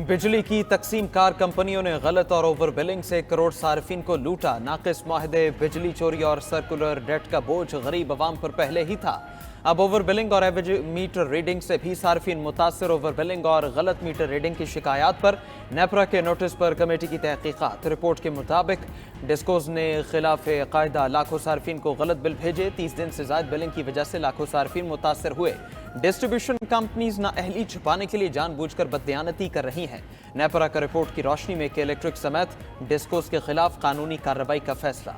बिजली की तकसीम कार कंपनियों ने गलत और ओवर बिलिंग से करोड़ सार्फिन को लूटा। नाकिस माहदे, बिजली चोरी और सर्कुलर डेट का बोझ गरीब अवाम पर पहले ही था। अब ओवर बिलिंग और एवरेज मीटर रीडिंग से भी सार्फिन मुतासर। ओवर बिलिंग और गलत मीटर रीडिंग की शिकायत पर नेपरा के नोटिस पर कमेटी की तहकीकात। रिपोर्ट के मुताबिक डिस्कोज ने खिलाफ कायदा लाखों सार्फिन को गलत बिल भेजे। 30 दिन से ज्यादा बिलिंग की वजह से लाखों सार्फिन मुतासर हुए। डिस्ट्रीब्यूशन कंपनीज नाअहली छुपाने के लिए जानबूझकर बददियानती कर रही हैं। नेपरा का रिपोर्ट की रोशनी में के इलेक्ट्रिक समेत डिस्कोज के खिलाफ कानूनी कार्रवाई का फैसला।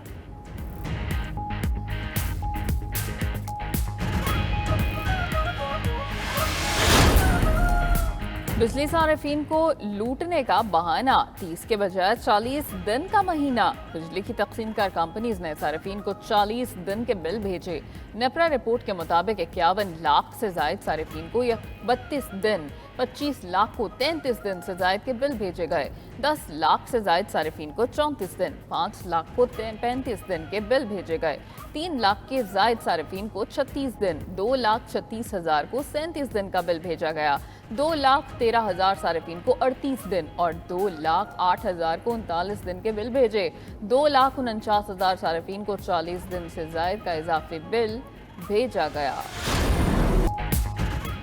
बिजली सार्फिन को लूटने का बहाना, 30 के बजाय 40 दिन का महीना। बिजली की तकसीम कार कंपनीज ने सार्फिन को 40 दिन के बिल भेजे। नेपरा रिपोर्ट के मुताबिक 51 लाख से जायद सार्फिन को 32 दिन, 25 लाख को 33 दिन से जायद के बिल भेजे गए। 10 लाख से जायद सार्फिन को 34 दिन, 5 लाख को 35 दिन के बिल भेजे गए। 3 लाख के जायद सार्फिन को 36 दिन, 2,36,000 को 37 दिन का बिल भेजा गया। 2,13,000 सार्फिन को 38 दिन और 2,08,000 को 39 दिन के बिल भेजे। 2,49,000 सार्फिन को 40 दिन से जायद का इजाफी बिल भेजा गया।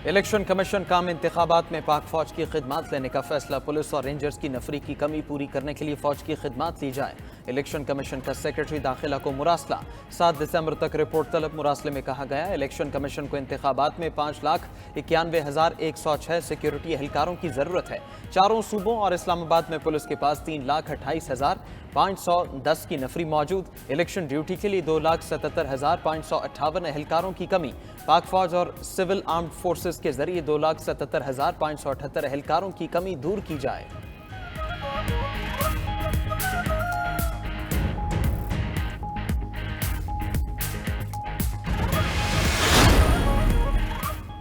इलेक्शन कमीशन काम इंतखाबात में पाक फौज की खिदमत लेने का फैसला। पुलिस और रेंजर्स की नफरी की कमी पूरी करने के लिए फौज की खिदमत ली जाए। इलेक्शन कमीशन का सेक्रेटरी दाखिला को मुरासला। 7 दिसंबर तक रिपोर्ट तलब। मुरासले में कहा गया इलेक्शन कमीशन को इंतखाबात में 5,91,106 सिक्योरिटी एहलकारों की जरूरत है। चारों सूबों और इस्लामाबाद में पुलिस के पास 3,28,510 की नफरी मौजूद। इलेक्शन ड्यूटी के लिए 2,77,558 एहलकारों की कमी। पाक फौज और सिविल आर्म्ड फोर्सेस के जरिए 2,77,578 एहलकारों की कमी दूर की जाए।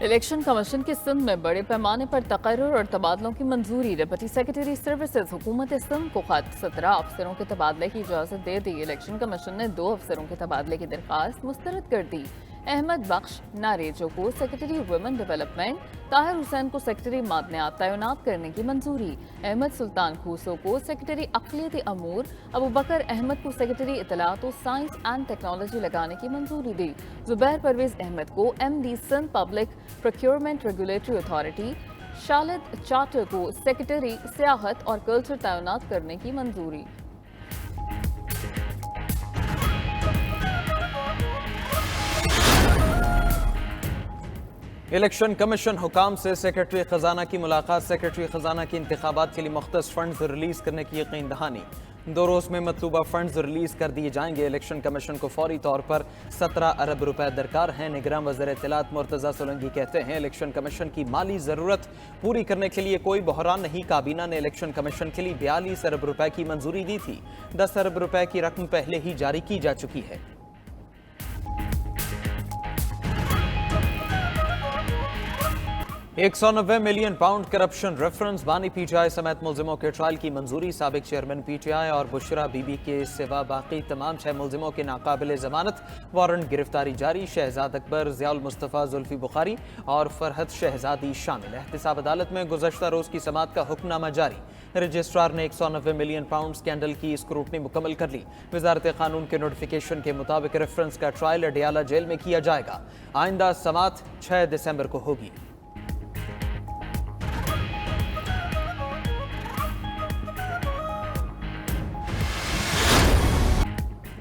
इलेक्शन कमीशन की सिंध में बड़े पैमाने पर तकर्रुर और तबादलों की मंजूरी। डिप्टी सेक्रेटरी सर्विसेज हुकूमत सिंध को खत। 17 अफसरों के तबादले की इजाज़त दे दी। इलेक्शन कमीशन ने 2 अफसरों के तबादले की दरख्वास्त मुस्तरद कर दी। अहमद बख्श नारेजो को secretary women development, Tahir Hussain को सेक्रेटरी मादनियात तैनात करने की मंजूरी। अहमद सुल्तान खूसो को सेक्रेटरी अक़लियती अमूर, अबू बकर अहमद को सेक्रेटरी इत्तलात और साइंस एंड टेक्नोलॉजी लगाने की मंजूरी दी। जुबैर परवेज अहमद को MD Sindh public procurement regulatory authority, शालिद चाटर को सेक्रेटरी सियाहत और कल्चर तैनात करने की मंजूरी। इलेक्शन कमीशन हुकाम से सेक्रेटरी खजाना की मुलाकात। सेक्रेटरी खजाना की इंतखाबात के लिए मुख्तस फंड्स रिलीज करने की यकीन दहानी। 2 रोज में मतलूबा फंड्स रिलीज कर दिए जाएंगे। इलेक्शन कमीशन को फौरी तौर पर 17 अरब रुपए दरकार हैं। निगरान वज़ीर इत्तलात मुर्तज़ा सोलंकी कहते हैं इलेक्शन कमीशन की माली ज़रूरत पूरी करने के लिए कोई बहरान नहीं। काबीना ने इलेक्शन कमीशन के लिए 42 अरब रुपए की मंजूरी दी थी। 10 अरब रुपए की रकम पहले ही जारी की जा चुकी है। 190 मिलियन पाउंड करप्शन रेफरेंस। बानी PTI समेत मुलजिमों के ट्रायल की मंजूरी। साबिक चेयरमैन PTI और बुशरा बीबी के सिवा बाकी तमाम 6 मुलजिमों के नाकाबिल जमानत वारंट गिरफ्तारी जारी। शहजाद अकबर, ज़ियाउल मुस्तफ़ा, जुल्फी बुखारी और फरहत शहजादी शामिल। एहतिसाब अदालत में गुज़श्ता रोज़ की समाअत का हुक्मनामा जारी। रजिस्ट्रार ने 190 मिलियन पाउंड स्कैंडल की स्क्रूटनी मुकम्मल कर ली। वजारत कानून के नोटिफिकेशन के मुताबिक रेफरेंस का ट्रायल अडियाला जेल में किया जाएगा। आइंदा समाअत 6 दिसंबर को होगी।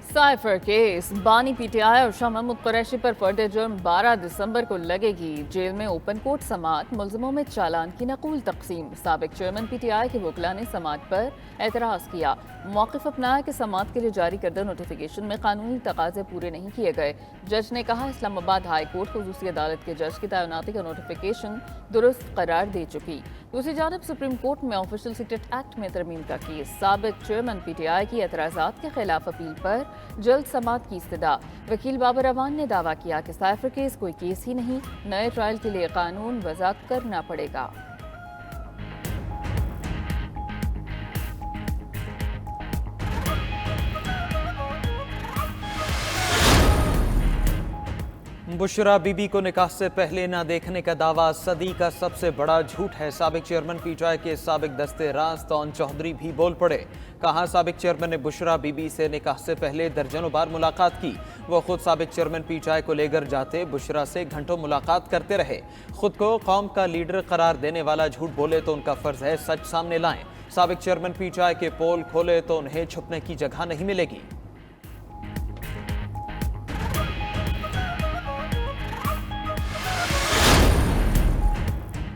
Cipher case. बानी PTI और शाह महमूद कुरैशी पर फर्द जुर्म 12 दिसंबर को लगेगी। जेल में ओपन कोर्ट समाअत। मुलजिमों में चालान की नकूल तकसीम। साबिक चेयरमैन PTI के वकला ने समाअत पर एतराज़ किया। मौक़िफ़ अपनाया कि समाअत के लिए जारी करदा नोटिफिकेशन में कानूनी तकाजे पूरे नहीं किए गए। जज ने कहा इस्लामाबाद हाई कोर्ट खुसूसी अदालत के जज की तैनाती का नोटिफिकेशन दुरुस्त करार दे चुकी। दूसरी जानब सुप्रीम कोर्ट में ऑफिशियल सीक्रेट एक्ट में तरमीम का केस। साबिक चेयरमैन PTI की एतराज़ात के खिलाफ अपील पर जल्द समाअत की इस्तदा। वकील बाबर अवान ने दावा किया कि साइफर केस कोई केस ही नहीं, नए ट्रायल के लिए कानून वज़ा करना पड़ेगा। बुशरा बीबी को निकाह से पहले ना देखने का दावा सदी का सबसे बड़ा झूठ है। साबिक चेयरमैन पीटीआई के साबिक दस्ते राज तौन चौधरी भी बोल पड़े। कहा, साबिक चेयरमैन ने बुशरा बीबी से निकाह से पहले दर्जनों बार मुलाकात की। वो खुद साबिक चेयरमैन पीटीआई को लेकर जाते, बुशरा से घंटों मुलाकात करते रहे। खुद को कौम का लीडर करार देने वाला झूठ बोले तो उनका फर्ज है सच सामने लाएं। साबिक चेयरमैन पीटीआई के पोल खोले तो उन्हें छुपने की जगह नहीं मिलेगी।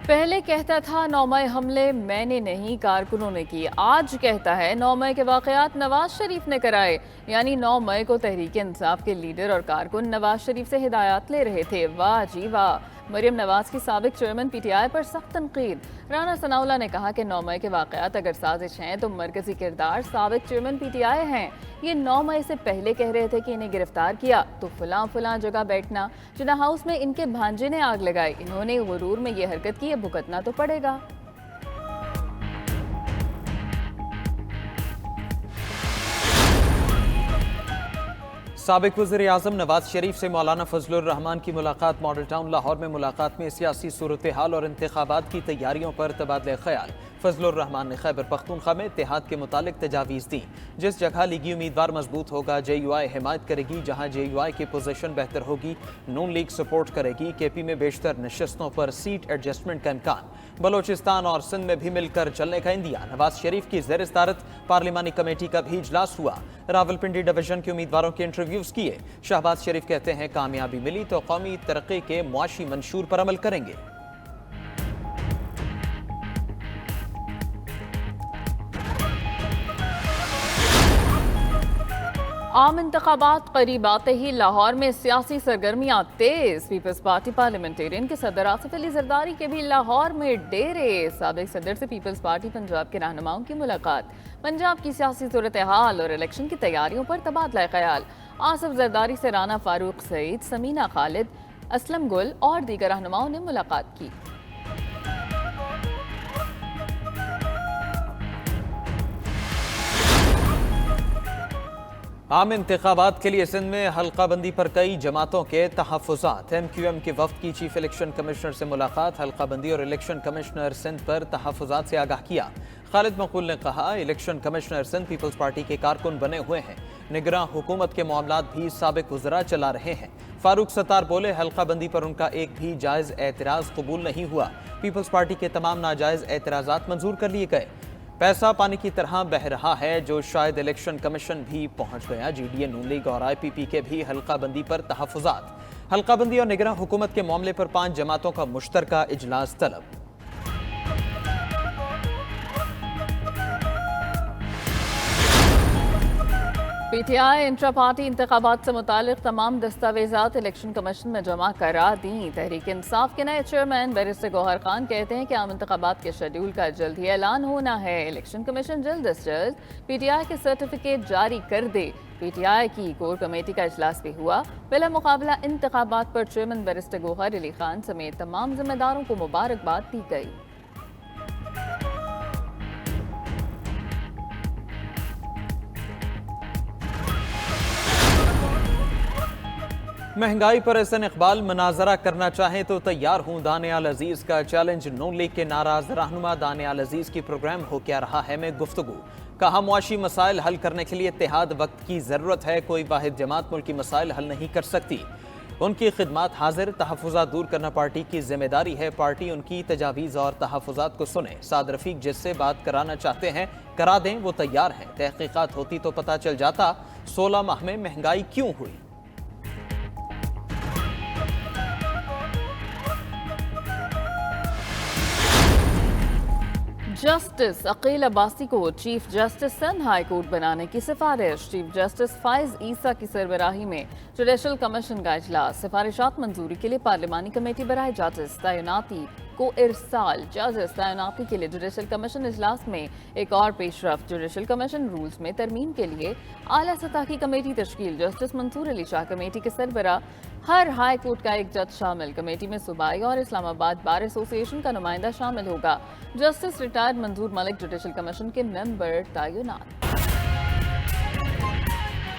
पहले कहता था 9 मई हमले मैंने नहीं कारकुनों ने की, आज कहता है 9 मई के वाकयात नवाज शरीफ ने कराए। यानी 9 मई को तहरीक इंसाफ के लीडर और कारकुन नवाज शरीफ से हिदायत ले रहे थे। वाह जी वाह। मरियम नवाज की साबिक चेयरमैन पीटीआई पर सख्त तनकीद। राना सनाउल्लाह ने कहा कि 9 मई के वाकयात अगर साजिश हैं तो मरकजी किरदार साबिक चेयरमैन पीटीआई हैं। ये 9 मई से पहले कह रहे थे कि इन्हें गिरफ्तार किया तो फलां जगह बैठना। जिना हाउस में इनके भांजे ने आग लगाई, इन्होंने गुरूर में ये हरकत की, भुगतना तो पड़ेगा। साबिक वज़ीर आज़म नवाज शरीफ से मौलाना फजलुर रहमान की मुलाकात। मॉडल टाउन लाहौर में मुलाकात में सियासी सूरत हाल और इंतखाबात की तैयारियों पर तबादले ख्याल। फजलुर रहमान ने खैबर पख्तूनख्वा में इत्तेहाद के मुतालिक तजावीज़ दी। जिस जगह लीगी उम्मीदवार मजबूत होगा JUI हिमायत करेगी, जहाँ JUI की पोजीशन बेहतर होगी नून लीग सपोर्ट करेगी। KP में बेशतर नशस्तों पर सीट एडजस्टमेंट का इम्कान। बलोचिस्तान और सिंध में भी मिलकर चलने का इंदिया। नवाज शरीफ की ज़ेर सदारत पार्लिमानी कमेटी का भी इजलास हुआ। रावलपिंडी डिवीजन के उम्मीदवारों के इंटरव्यूज किए। शहबाज शरीफ कहते हैं कामयाबी मिली तो कौमी तरक्की के मुआशी मंशूर पर अमल करेंगे। आम इंतखाबात करीब आते ही लाहौर में सियासी सरगर्मियां तेज। पीपल्स पार्टी पार्लियामेंटेरियन के सदर आसिफ अली जरदारी के भी लाहौर में डेरे। साबिक सदर से पीपल्स पार्टी पंजाब के रहनुमाओं की मुलाकात। पंजाब की सियासी सूरत हाल और इलेक्शन की तैयारियों पर तबादला ख्याल। आसिफ जरदारी से राना फारूक सईद, समीना खालिद, असलम गुल और दीगर रहनुमाओं ने मुलाकात की। आम इंतखाबात के लिए सिंध में हल्का बंदी पर कई जमातों के तहफ़्फ़ुज़ात। MQM के वफ्द की चीफ इलेक्शन कमिश्नर से मुलाकात। हल्का बंदी और इलेक्शन कमिश्नर सिंध पर तहफ़्फ़ुज़ात से आगाह किया। खालिद मकबूल ने कहा, इलेक्शन कमिश्नर सिंध पीपल्स पार्टी के कारकुन बने हुए हैं। निगरां हुकूमत के मामलात भी साबिक वज़रा चला रहे हैं। फारूक सत्तार बोले, हल्का बंदी पर उनका एक भी जायज़ एतराज़ कबूल नहीं हुआ। पीपल्स पार्टी के तमाम नाजायज़ एतराज़ात मंजूर कर लिए गए। पैसा पानी की तरह बह रहा है जो शायद इलेक्शन कमीशन भी पहुंच गया। GDA, नून लीग और IPP के भी हल्का बंदी पर तहफ़्फ़ुज़ात। हल्का बंदी और निगरां हुकूमत के मामले पर 5 जमातों का मुश्तरका इजलास तलब। PTI इंट्रा पार्टी इंतखाबात से मुतालिक तमाम दस्तावेजात इलेक्शन कमीशन में जमा करा दी। तहरीक इंसाफ के नए चेयरमैन बैरिस्टर गौहर खान कहते हैं कि आम इंतखाबात के शेड्यूल का जल्द ही ऐलान होना है। इलेक्शन कमीशन जल्द अज जल्द PTI के सर्टिफिकेट जारी कर दे। PTI की कोर कमेटी का इजलास भी हुआ। बिला मुकाबला इंतखाबात पर चेयरमैन बैरिस्टर गौहर अली खान समेत तमाम जिम्मेदारों को मुबारकबाद दी गई। महंगाई पर एहसन इकबाल मनाजरा करना चाहें तो तैयार हूं। दानियाल अजीज का चैलेंज। नून लीग के नाराज रहनुमा दानियाल अजीज की प्रोग्राम हो क्या रहा है में गुफ्तगू। कहा, मुआशी मसाइल हल करने के लिए इत्तेहाद वक्त की जरूरत है। कोई वाहिद जमात मुल्की मसाइल हल नहीं कर सकती। उनकी खिदमात हाजिर। तहफ़्फ़ुज़ात दूर करना पार्टी की जिम्मेदारी है। पार्टी उनकी तजावीज़ और तहफ़्फ़ुज़ात को सुने। साद रफ़ीक जिससे बात कराना चाहते हैं करा दें, वो तैयार हैं। तहक़ीक़ात होती तो पता चल जाता 16 माह में महंगाई क्यों हुई। जस्टिस अकील अब्बासी को chief justice Sindh high court बनाने की सिफारिश। चीफ जस्टिस फाइज ईसा की सरबराही में जुडिशल कमीशन का इजलास। सिफारिशात मंजूरी के लिए पार्लिमानी कमेटी बराए जजेस तैनाती को इरसाल। जजेस तैनाती के लिए जुडिशल कमीशन इजलास में एक और पेशरफ। जुडिशल कमीशन रूल्स में तरमीम के लिए आला सतह की कमेटी तश्कील। जस्टिस मंसूर अली शाह कमेटी के सरबरा। हर हाई कोर्ट का एक जज शामिल। कमेटी में सूबाई और इस्लामाबाद बार एसोसिएशन का नुमाइंदा शामिल होगा। जस्टिस रिटायर्ड मंजूर मलिक जुडिशल कमीशन के मेंबर तैनात।